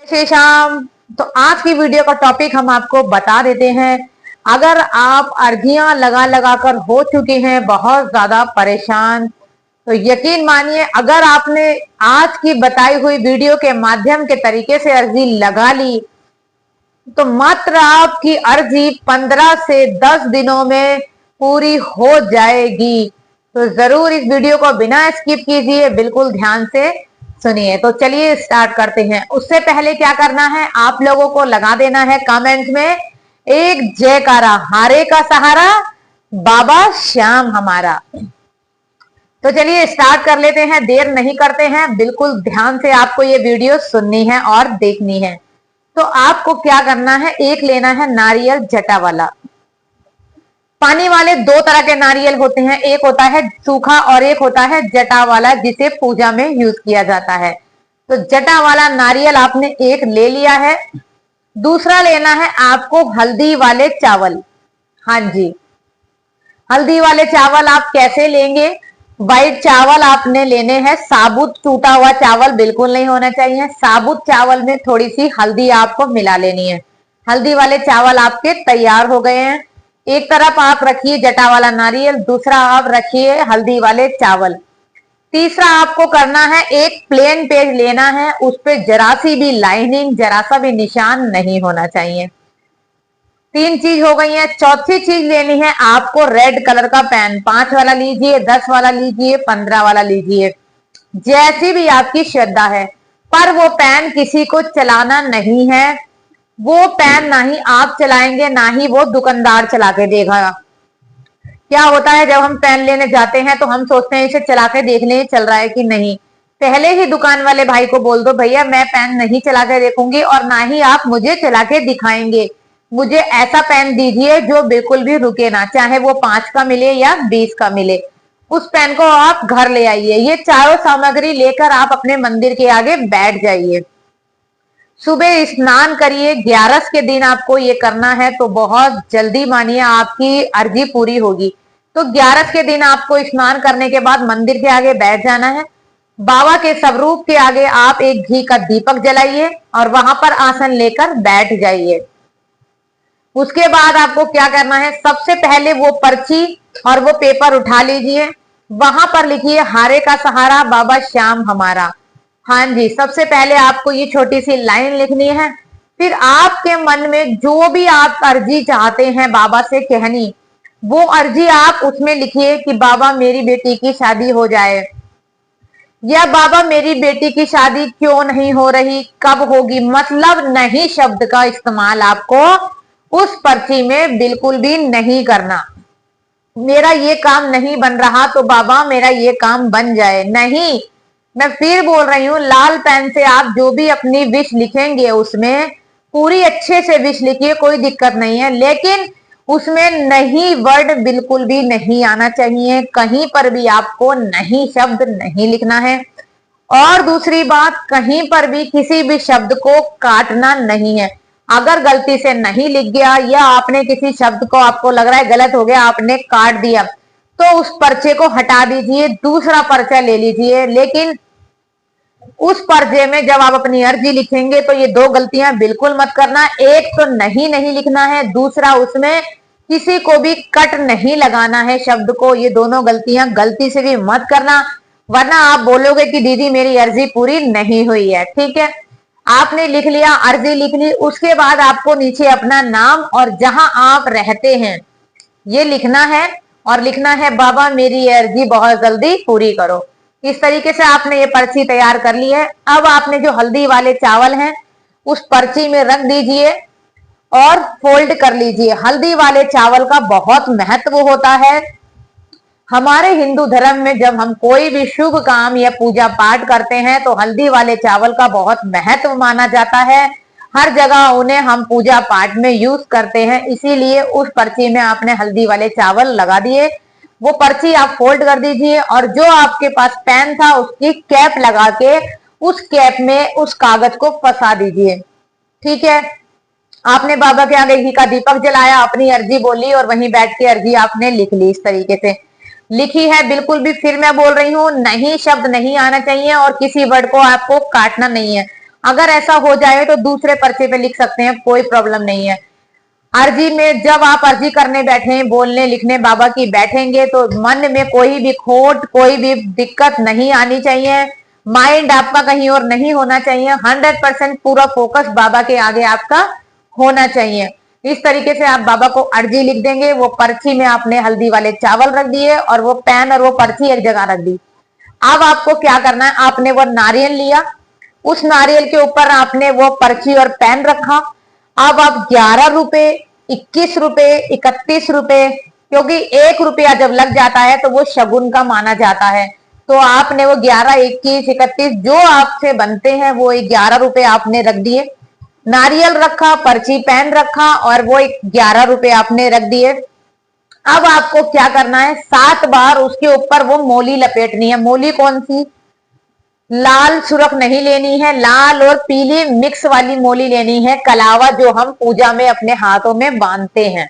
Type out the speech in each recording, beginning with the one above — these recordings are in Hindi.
श्री श्याम। तो आज की वीडियो का टॉपिक हम आपको बता देते हैं। अगर आप अर्जियां लगा लगा कर हो चुके हैं बहुत ज्यादा परेशान, तो यकीन मानिए अगर आपने आज की बताई हुई वीडियो के माध्यम के तरीके से अर्जी लगा ली तो मात्र आपकी अर्जी 15 से 10 दिनों में पूरी हो जाएगी। तो जरूर इस वीडियो को बिना स्किप कीजिए, बिल्कुल ध्यान से सुनिए। तो चलिए स्टार्ट करते हैं। उससे पहले क्या करना है, आप लोगों को लगा देना है कमेंट में एक जयकारा, हारे का सहारा बाबा श्याम हमारा। तो चलिए स्टार्ट कर लेते हैं, देर नहीं करते हैं। बिल्कुल ध्यान से आपको ये वीडियो सुननी है और देखनी है। तो आपको क्या करना है, एक लेना है नारियल जटा वाला। पानी वाले दो तरह के नारियल होते हैं, एक होता है सूखा और एक होता है जटा वाला, जिसे पूजा में यूज किया जाता है। तो जटा वाला नारियल आपने एक ले लिया है। दूसरा लेना है आपको हल्दी वाले चावल। हाँ जी, हल्दी वाले चावल आप कैसे लेंगे, वाइट चावल आपने लेने हैं। साबुत टूटा हुआ चावल बिल्कुल नहीं होना चाहिए। साबुत चावल में थोड़ी सी हल्दी आपको मिला लेनी है। हल्दी वाले चावल आपके तैयार हो गए हैं। एक तरफ आप रखिए जटा वाला नारियल, दूसरा आप रखिए हल्दी वाले चावल। तीसरा आपको करना है, एक प्लेन पेज लेना है, उस पर जरा सी भी लाइनिंग, जरा सा भी निशान नहीं होना चाहिए। तीन चीज हो गई है। चौथी चीज लेनी है आपको रेड कलर का पेन। 5 वाला लीजिए, 10 वाला लीजिए, 15 वाला लीजिए, जैसी भी आपकी श्रद्धा है। पर वो पेन किसी को चलाना नहीं है। वो पेन ना ही आप चलाएंगे, ना ही वो दुकानदार चला के देगा। क्या होता है, जब हम पेन लेने जाते हैं तो हम सोचते हैं इसे चला के देख लें चल रहा है कि नहीं। पहले ही दुकान वाले भाई को बोल दो, भैया मैं पेन नहीं चला के देखूंगी और ना ही आप मुझे चला के दिखाएंगे। मुझे ऐसा पेन दीजिए जो बिल्कुल भी रुके ना, चाहे वो 5 का मिले या 20 का मिले। उस पेन को आप घर ले आइए। ये चारों सामग्री लेकर आप अपने मंदिर के आगे बैठ जाइए। सुबह स्नान करिए। 11 के दिन आपको ये करना है, तो बहुत जल्दी मानिए आपकी अर्जी पूरी होगी। तो 11 के दिन आपको स्नान करने के बाद मंदिर के आगे बैठ जाना है। बाबा के स्वरूप के आगे आप एक घी का दीपक जलाइए और वहां पर आसन लेकर बैठ जाइए। उसके बाद आपको क्या करना है, सबसे पहले वो पर्ची और वो पेपर उठा लीजिए। वहां पर लिखिए हारे का सहारा बाबा श्याम हमारा। हाँ जी, सबसे पहले आपको ये छोटी सी लाइन लिखनी है। फिर आपके मन में जो भी आप अर्जी चाहते हैं बाबा से कहनी, वो अर्जी आप उसमें लिखिए कि बाबा मेरी बेटी की शादी हो जाए, या बाबा मेरी बेटी की शादी क्यों नहीं हो रही, कब होगी। मतलब नहीं शब्द का इस्तेमाल आपको उस पर्ची में बिल्कुल भी नहीं करना। मेरा ये काम नहीं बन रहा तो बाबा मेरा ये काम बन जाए, नहीं। मैं फिर बोल रही हूँ, लाल पेन से आप जो भी अपनी विश लिखेंगे उसमें पूरी अच्छे से विश लिखिए, कोई दिक्कत नहीं है। लेकिन उसमें नहीं वर्ड बिल्कुल भी नहीं आना चाहिए। कहीं पर भी आपको नहीं शब्द नहीं लिखना है। और दूसरी बात, कहीं पर भी किसी भी शब्द को काटना नहीं है। अगर गलती से नहीं लिख गया या आपने किसी शब्द को आपको लग रहा है गलत हो गया, आपने काट दिया, तो उस पर्चे को हटा दीजिए, दूसरा पर्चा ले लीजिए। लेकिन उस पर्चे में जब आप अपनी अर्जी लिखेंगे तो ये 2 गलतियां बिल्कुल मत करना। एक तो नहीं लिखना है, दूसरा उसमें किसी को भी कट नहीं लगाना है शब्द को। ये दोनों गलतियां गलती से भी मत करना, वरना आप बोलोगे कि दीदी मेरी अर्जी पूरी नहीं हुई है। ठीक है, आपने लिख लिया, अर्जी लिख ली। उसके बाद आपको नीचे अपना नाम और जहां आप रहते हैं ये लिखना है, और लिखना है बाबा मेरी अर्जी बहुत जल्दी पूरी करो। इस तरीके से आपने ये पर्ची तैयार कर ली है। अब आपने जो हल्दी वाले चावल हैं उस पर्ची में रख दीजिए और फोल्ड कर लीजिए। हल्दी वाले चावल का बहुत महत्व होता है। हमारे हिंदू धर्म में जब हम कोई भी शुभ काम या पूजा पाठ करते हैं तो हल्दी वाले चावल का बहुत महत्व माना जाता है। हर जगह उन्हें हम पूजा पाठ में यूज करते हैं, इसीलिए उस पर्ची में आपने हल्दी वाले चावल लगा दिए। वो पर्ची आप फोल्ड कर दीजिए और जो आपके पास पेन था उसकी कैप लगा के उस कैप में उस कागज को फंसा दीजिए। ठीक है, आपने बाबा के आगे घी का दीपक जलाया, अपनी अर्जी बोली और वहीं बैठ के अर्जी आपने लिख ली। इस तरीके से लिखी है। बिल्कुल भी, फिर मैं बोल रही हूँ, नहीं शब्द नहीं आना चाहिए और किसी वर्ड को आपको काटना नहीं है। अगर ऐसा हो जाए तो दूसरे पर्चे पे लिख सकते हैं, कोई प्रॉब्लम नहीं है। अर्जी में जब आप अर्जी करने बैठे, बोलने लिखने बाबा की बैठेंगे, तो मन में कोई भी खोट, कोई भी दिक्कत नहीं आनी चाहिए। माइंड आपका कहीं और नहीं होना चाहिए। 100% पूरा फोकस बाबा के आगे आपका होना चाहिए। इस तरीके से आप बाबा को अर्जी लिख देंगे। वो पर्ची में आपने हल्दी वाले चावल रख दिए और वो पेन और वो पर्ची एक जगह रख दी। अब आपको क्या करना है, आपने वो नारियल लिया, उस नारियल के ऊपर आपने वो पर्ची और पेन रखा। अब आप 11 रुपए, 21 रुपए, 31 रुपए, क्योंकि 1 रुपया जब लग जाता है तो वो शगुन का माना जाता है, तो आपने वो 11, 21, 31 जो आपसे बनते हैं वो 11 रुपए आपने रख दिए। नारियल रखा, पर्ची पेन रखा और वो 11 रुपए आपने रख दिए। अब आपको क्या करना है, 7 बार उसके ऊपर वो मोली लपेटनी है। मोली कौन सी, लाल सुरख नहीं लेनी है, लाल और पीली मिक्स वाली मोली लेनी है। कलावा जो हम पूजा में अपने हाथों में बांधते हैं,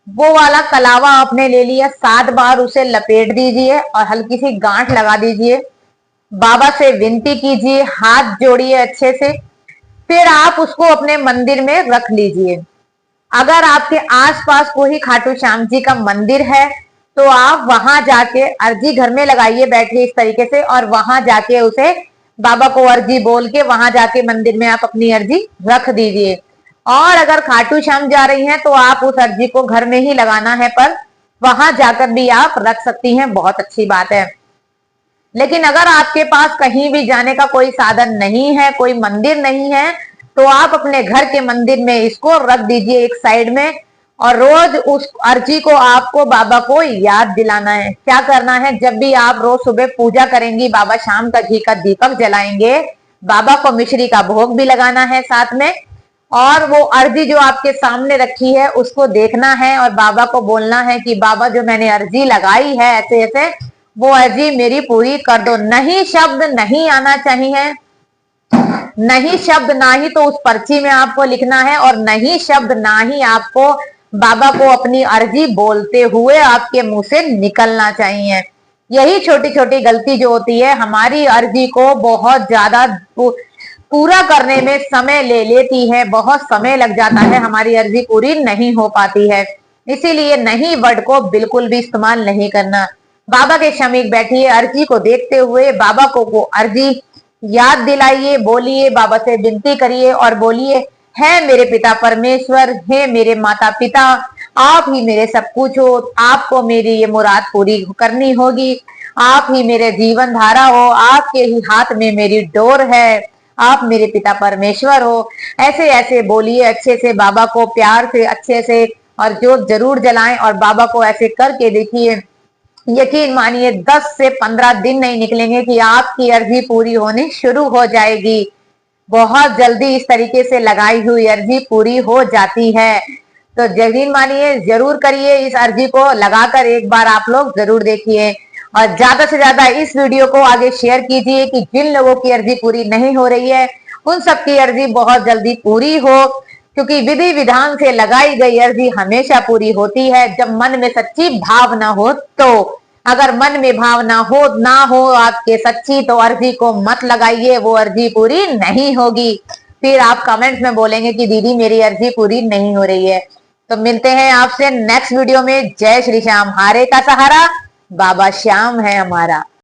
वो वाला कलावा आपने ले लिया। 7 बार उसे लपेट दीजिए और हल्की सी गांठ लगा दीजिए। बाबा से विनती कीजिए, हाथ जोड़िए अच्छे से, फिर आप उसको अपने मंदिर में रख लीजिए। अगर आपके आसपास कोई खाटू श्याम जी का मंदिर है तो आप वहां जाके अर्जी घर में लगाइए, बैठिए इस तरीके से, और वहां जाके उसे बाबा को अर्जी बोल के वहां जाके मंदिर में आप अपनी अर्जी रख दीजिए। और अगर खाटू श्याम जा रही हैं तो आप उस अर्जी को घर में ही लगाना है, पर वहां जाकर भी आप रख सकती हैं, बहुत अच्छी बात है। लेकिन अगर आपके पास कहीं भी जाने का कोई साधन नहीं है, कोई मंदिर नहीं है, तो आप अपने घर के मंदिर में इसको रख दीजिए एक साइड में, और रोज उस अर्जी को आपको बाबा को याद दिलाना है। क्या करना है, जब भी आप रोज सुबह पूजा करेंगी, बाबा शाम का घी का दीपक जलाएंगे, बाबा को मिश्री का भोग भी लगाना है साथ में, और वो अर्जी जो आपके सामने रखी है उसको देखना है और बाबा को बोलना है कि बाबा जो मैंने अर्जी लगाई है ऐसे ऐसे, वो अर्जी मेरी पूरी कर दो। नहीं शब्द नहीं आना चाहिए, नहीं शब्द ना ही तो उस पर्ची में आपको लिखना है, और नहीं शब्द ना ही आपको बाबा को अपनी अर्जी बोलते हुए आपके मुंह से निकलना चाहिए। यही छोटी छोटी गलती जो होती है, हमारी अर्जी को बहुत ज्यादा पूरा करने में समय ले लेती है, बहुत समय लग जाता है, हमारी अर्जी पूरी नहीं हो पाती है। इसीलिए नहीं वर्ड को बिल्कुल भी इस्तेमाल नहीं करना। बाबा के समीप बैठिए, अर्जी को देखते हुए बाबा को वो अर्जी याद दिलाइए, बोलिए, बाबा से विनती करिए और बोलिए, है मेरे पिता परमेश्वर, है मेरे माता पिता, आप ही मेरे सब कुछ हो, आपको मेरी ये मुराद पूरी करनी होगी, आप ही मेरे जीवन धारा हो, आपके ही हाथ में मेरी डोर है, आप मेरे पिता परमेश्वर हो। ऐसे ऐसे बोलिए अच्छे से, बाबा को प्यार से अच्छे से, और जोत जरूर जलाएं और बाबा को ऐसे करके देखिए। यकीन मानिए 10 से 15 दिन नहीं निकलेंगे कि आपकी अर्जी पूरी होनी शुरू हो जाएगी। बहुत जल्दी इस तरीके से लगाई हुई अर्जी पूरी हो जाती है। तो यकीन मानिए, जरूर करिए, इस अर्जी को लगाकर एक बार आप लोग जरूर देखिए, और ज्यादा से ज्यादा इस वीडियो को आगे शेयर कीजिए कि जिन लोगों की अर्जी पूरी नहीं हो रही है उन सबकी अर्जी बहुत जल्दी पूरी हो, क्योंकि विधि विधान से लगाई गई अर्जी हमेशा पूरी होती है जब मन में सच्ची भावना हो। तो अगर मन में भावना ना हो आपके सच्ची, तो अर्जी को मत लगाइए, वो अर्जी पूरी नहीं होगी। फिर आप कमेंट्स में बोलेंगे कि दीदी मेरी अर्जी पूरी नहीं हो रही है। तो मिलते हैं आपसे नेक्स्ट वीडियो में। जय श्री श्याम, हारे का सहारा बाबा श्याम है हमारा।